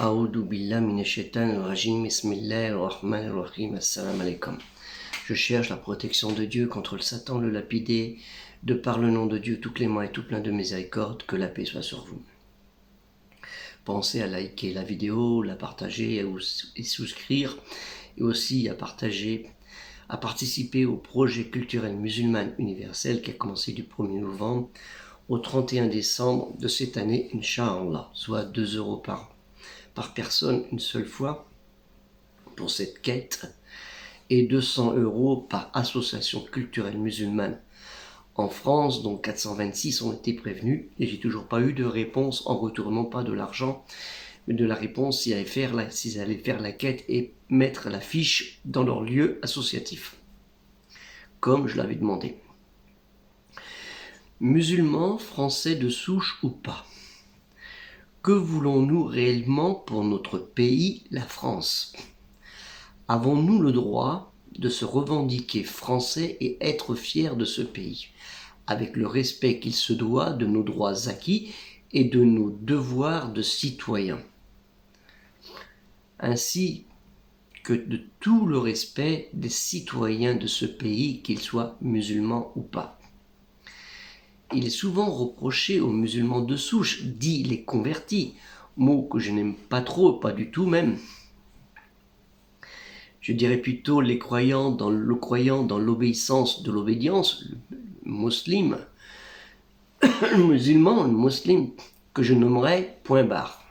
A'oudou billah minashaitanir rajim, bismillahir rahmanir rahim, assalamu alaikum. Je cherche la protection de Dieu contre le Satan, le lapidé, de par le nom de Dieu tout clément et tout plein de miséricorde, que la paix soit sur vous. Pensez à liker la vidéo, la partager et souscrire, et aussi à participer au projet culturel musulman universel qui a commencé du 1er novembre au 31 décembre de cette année, Inch'Allah, soit 2 € par personne une seule fois pour cette quête et 200 € par association culturelle musulmane. En France, donc 426 ont été prévenus et j'ai toujours pas eu de réponse en retour, non pas de l'argent, mais de la réponse s'ils allaient faire la quête et mettre la fiche dans leur lieu associatif, comme je l'avais demandé. Musulmans, français de souche ou pas, que voulons-nous réellement pour notre pays, la France? Avons-nous le droit de se revendiquer français et être fiers de ce pays, avec le respect qu'il se doit de nos droits acquis et de nos devoirs de citoyens, ainsi que de tout le respect des citoyens de ce pays, qu'ils soient musulmans ou pas? Il est souvent reproché aux musulmans de souche, dit les convertis, mot que je n'aime pas trop, pas du tout même. Je dirais plutôt les croyants dans l'obéissance de l'obédience, le musulman, le musulman, que je nommerais point barre.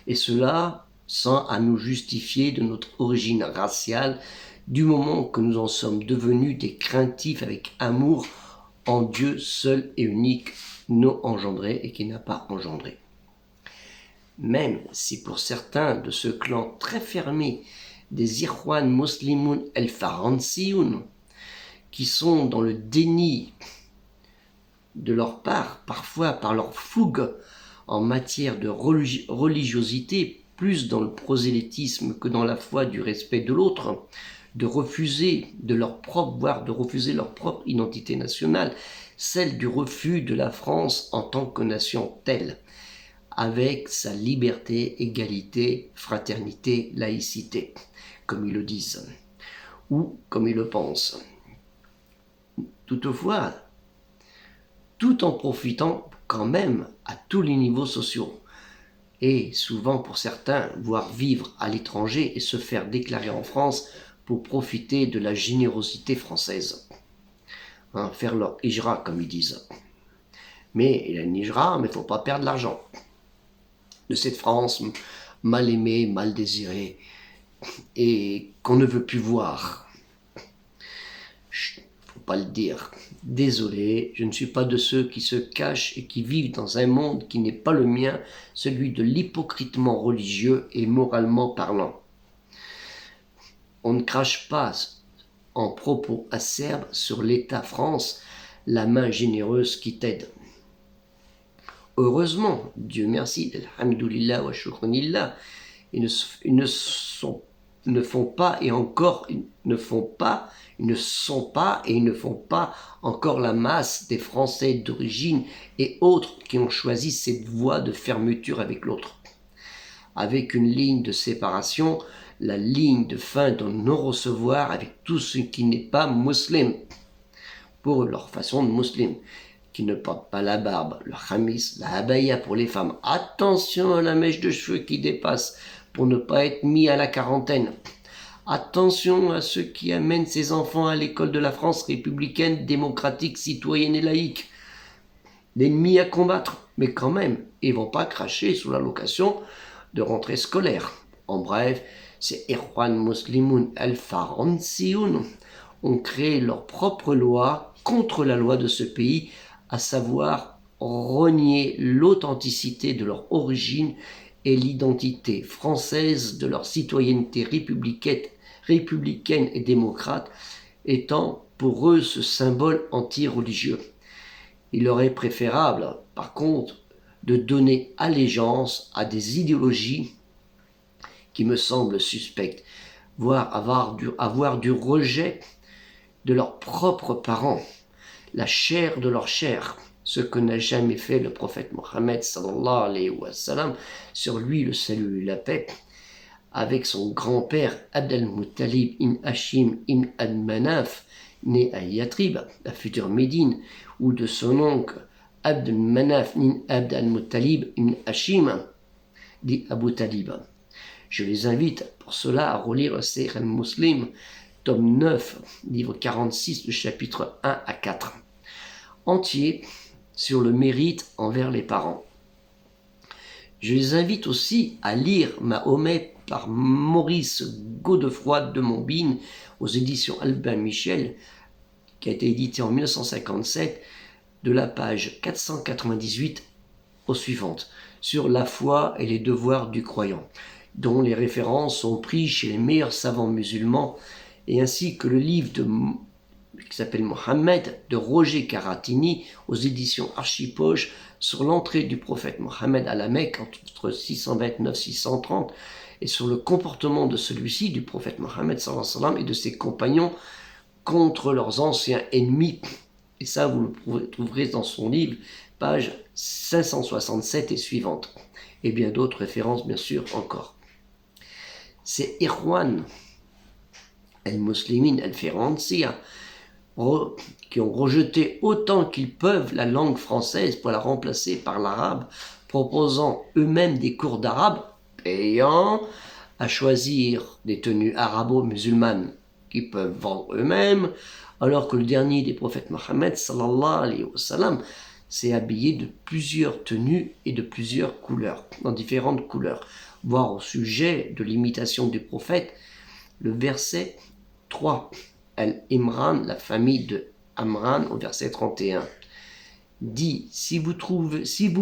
Et cela sans à nous justifier de notre origine raciale, du moment que nous en sommes devenus des craintifs avec amour en Dieu seul et unique, non engendré et qui n'a pas engendré. Même si pour certains de ce clan très fermé des Ikhwan Muslimun el-Faransiyoun, qui sont dans le déni de leur part, parfois par leur fougue en matière de religiosité, plus dans le prosélytisme que dans la foi du respect de l'autre, de refuser leur propre identité nationale, celle du refus de la France en tant que nation telle, avec sa liberté, égalité, fraternité, laïcité, comme ils le disent, ou comme ils le pensent. Toutefois, tout en profitant quand même à tous les niveaux sociaux, et souvent pour certains, voire vivre à l'étranger et se faire déclarer en France pour profiter de la générosité française. Faire leur hijra, comme ils disent. Mais il y a une hijra, mais il ne faut pas perdre l'argent de cette France mal aimée, mal désirée, et qu'on ne veut plus voir. Faut pas le dire. Désolé, je ne suis pas de ceux qui se cachent et qui vivent dans un monde qui n'est pas le mien, celui de l'hypocritement religieux et moralement parlant. On ne crache pas en propos acerbes sur l'État France, la main généreuse qui t'aide. Heureusement, Dieu merci, alhamdoulilah wa shukranillah, ils ne sont pas encore la masse des Français d'origine et autres qui ont choisi cette voie de fermeture avec l'autre, avec une ligne de séparation, la ligne de fin de non-recevoir avec tout ce qui n'est pas musulman, pour leur façon de musulman, qui ne portent pas la barbe, le khamis, la abaya pour les femmes. Attention à la mèche de cheveux qui dépasse pour ne pas être mis à la quarantaine. Attention à ceux qui amènent ses enfants à l'école de la France républicaine, démocratique, citoyenne et laïque. L'ennemi à combattre, mais quand même, ils ne vont pas cracher sous l'allocation de rentrée scolaire. En bref, ces Ikhwan Muslimun el-Faransiyoun ont créé leur propre loi contre la loi de ce pays, à savoir renier l'authenticité de leur origine et l'identité française de leur citoyenneté républicaine et démocrate, étant pour eux ce symbole anti-religieux. Il leur est préférable, par contre, de donner allégeance à des idéologies qui me semblent suspectes, voire avoir du rejet de leurs propres parents, la chair de leur chair, ce que n'a jamais fait le prophète Mohammed sallallahu alayhi wa sallam, sur lui le salut et la paix, avec son grand-père Abd al-Muttalib ibn Hashim ibn al-Manaf, né à Yatrib, la future Médine, ou de son oncle Abd al-Manaf ibn Abd al-Muttalib ibn Hashim, dit Abu Talib. Je les invite pour cela à relire le Sahih al-Muslim, tome 9, livre 46, le chapitre 1 à 4, entier sur le mérite envers les parents. Je les invite aussi à lire Mahomet par Maurice Godefroy de Montbine aux éditions Albin Michel, qui a été édité en 1957, de la page 498 aux suivantes, sur la foi et les devoirs du croyant, dont les références sont prises chez les meilleurs savants musulmans, et ainsi que le livre qui s'appelle Mohammed de Roger Caratini aux éditions Archipoche sur l'entrée du prophète Mohammed à la Mecque entre 629-630 et sur le comportement de celui-ci, du prophète Mohammed sallallahu alayhi wa sallam, et de ses compagnons contre leurs anciens ennemis. Et ça, vous le trouverez dans son livre, page 567 et suivante. Et bien d'autres références, bien sûr, encore. C'est Ikhwan al-Muslimin al-Firanziya qui ont rejeté autant qu'ils peuvent la langue française pour la remplacer par l'arabe, proposant eux-mêmes des cours d'arabe payants à choisir des tenues arabo-musulmanes qu'ils peuvent vendre eux-mêmes, alors que le dernier des prophètes Mohammed sallallahu alayhi wa sallam s'est habillé de plusieurs tenues et de plusieurs couleurs, dans différentes couleurs. Voir au sujet de l'imitation du prophète le verset 3, Al-Imran, la famille de Amran, au verset 31, dit: si vous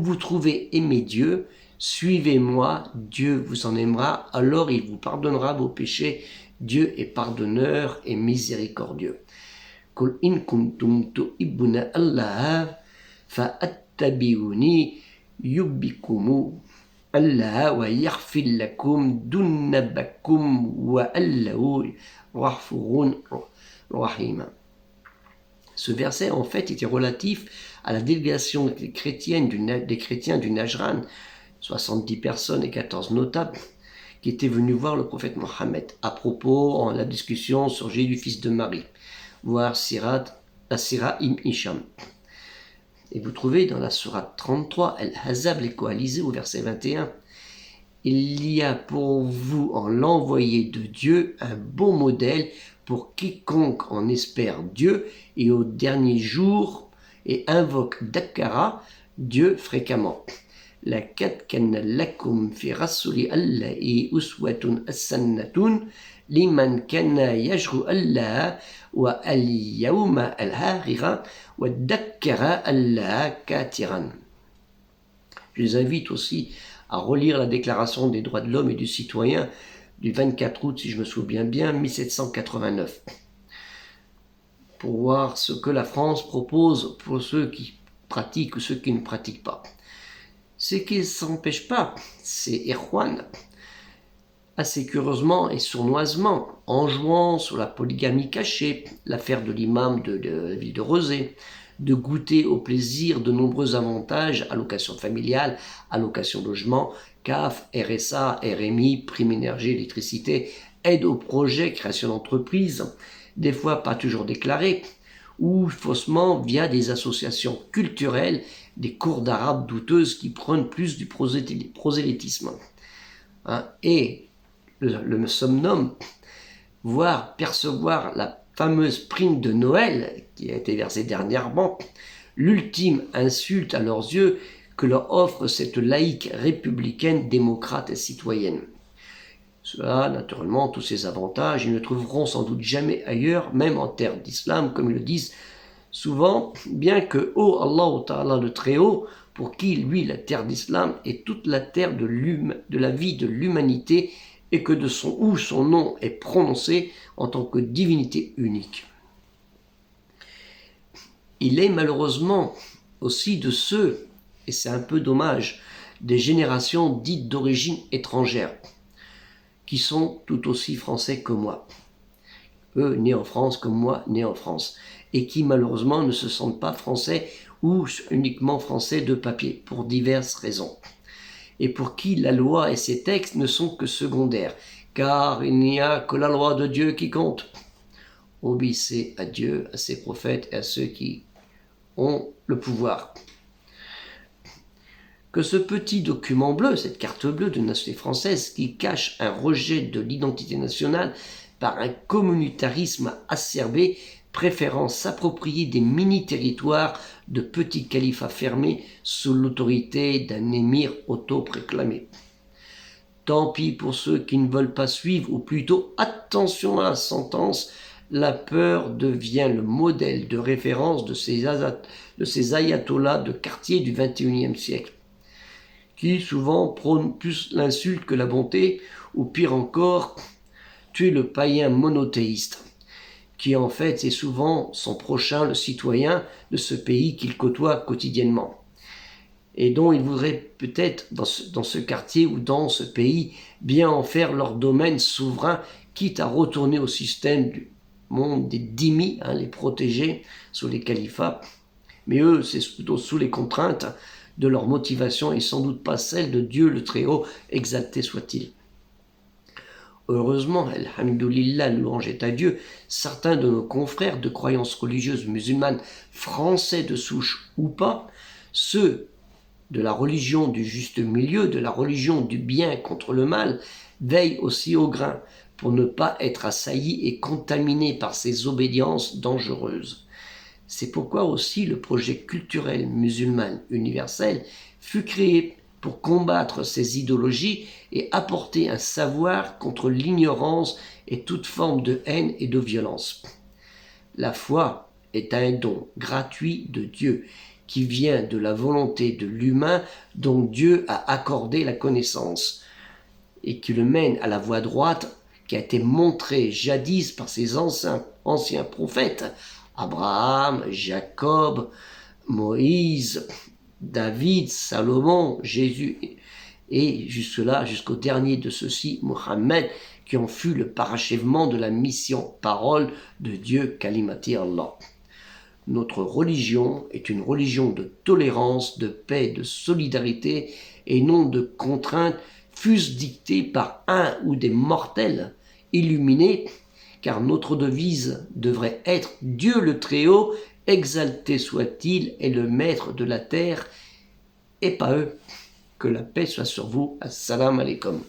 vous trouvez aimé Dieu, suivez-moi, Dieu vous en aimera, alors il vous pardonnera vos péchés. Dieu est pardonneur et miséricordieux. Qul in kuntum tuhibbuna Allah fa'attabi'uni yubbikumu Allah wa yaghfir lakum dunubakum wa Allahu ghafurun rahim. Ce verset, en fait, était relatif à la délégation des chrétiens du Najran, 70 personnes et 14 notables, qui étaient venus voir le prophète Mohammed à propos de la discussion sur Jésus, fils de Marie, voir la Sira Ibn Hisham. Et vous trouvez dans la sourate 33, Al-Hazab, les coalisés, au verset 21, il y a pour vous en l'envoyé de Dieu un beau modèle pour quiconque en espère Dieu et au dernier jour et invoque Dakara, Dieu fréquemment. Laqad kana lakum fi rasuli Allahi uswatun hasanatun liman kana yajru Allah wa al-yawma al-akhira wa dakkara Allah katiran. Je les invite aussi à relire la Déclaration des droits de l'homme et du citoyen du 24 août, si je me souviens bien, 1789, pour voir ce que la France propose pour ceux qui pratiquent ou ceux qui ne pratiquent pas. Ce qui ne s'empêche pas, c'est Ikhwan, assez curieusement et sournoisement, en jouant sur la polygamie cachée, l'affaire de l'imam de la ville de Rezé, de goûter au plaisir de nombreux avantages, allocation familiale, allocation logement, CAF, RSA, RMI, prime énergie, électricité, aide au projet, création d'entreprise, des fois pas toujours déclarées, ou faussement via des associations culturelles, des cours d'arabe douteuses qui prennent plus du prosélytisme. Et le somnum, voire percevoir la fameuse prime de Noël qui a été versée dernièrement, l'ultime insulte à leurs yeux que leur offre cette laïque républicaine, démocrate et citoyenne. Cela, naturellement, tous ces avantages, ils ne trouveront sans doute jamais ailleurs, même en terre d'islam, comme ils le disent souvent, bien que, oh Allah Ta'ala le Très-Haut, pour qui, lui, la terre d'islam est toute la terre de la vie de l'humanité, et que son nom est prononcé en tant que divinité unique. Il est malheureusement aussi de ceux, et c'est un peu dommage, des générations dites d'origine étrangère, qui sont tout aussi français que moi. Eux, nés en France comme moi, nés en France, et qui malheureusement ne se sentent pas français ou uniquement français de papier, pour diverses raisons. Et pour qui la loi et ses textes ne sont que secondaires, car il n'y a que la loi de Dieu qui compte. Obéissez à Dieu, à ses prophètes et à ceux qui ont le pouvoir. Que ce petit document bleu, cette carte bleue de nationalité française qui cache un rejet de l'identité nationale par un communautarisme acerbé, préférant s'approprier des mini-territoires de petits califats fermés sous l'autorité d'un émir autoproclamé. Tant pis pour ceux qui ne veulent pas suivre, ou plutôt attention à la sentence, la peur devient le modèle de référence de ces ayatollahs de quartier du XXIe siècle, qui souvent prônent plus l'insulte que la bonté, ou pire encore, tuer le païen monothéiste, qui en fait est souvent son prochain, le citoyen de ce pays qu'il côtoie quotidiennement, et dont ils voudraient peut-être, dans ce quartier ou dans ce pays, bien en faire leur domaine souverain, quitte à retourner au système du monde des dhimmis, les protégés sous les califats. Mais eux, c'est plutôt sous les contraintes de leur motivation et sans doute pas celle de Dieu le Très-Haut, exalté soit-il. Heureusement, alhamdoulilah, louange est à Dieu, certains de nos confrères de croyances religieuses musulmanes, français de souche ou pas, ceux de la religion du juste milieu, de la religion du bien contre le mal, veillent aussi au grain pour ne pas être assaillis et contaminés par ces obédiences dangereuses. C'est pourquoi aussi le projet culturel musulman universel fut créé pour combattre ces idéologies et apporter un savoir contre l'ignorance et toute forme de haine et de violence. La foi est un don gratuit de Dieu qui vient de la volonté de l'humain dont Dieu a accordé la connaissance et qui le mène à la voie droite qui a été montrée jadis par ses anciens prophètes, Abraham, Jacob, Moïse, David, Salomon, Jésus, et jusque-là, jusqu'au dernier de ceux-ci, Mohammed, qui en fut le parachèvement de la mission parole de Dieu, Kalimati Allah. Notre religion est une religion de tolérance, de paix, de solidarité, et non de contraintes, fût-ce dictées par un ou des mortels illuminés, car notre devise devrait être « Dieu le Très-Haut, exalté soit-il, est le maître de la terre » et pas eux. Que la paix soit sur vous. Assalamu alaikum.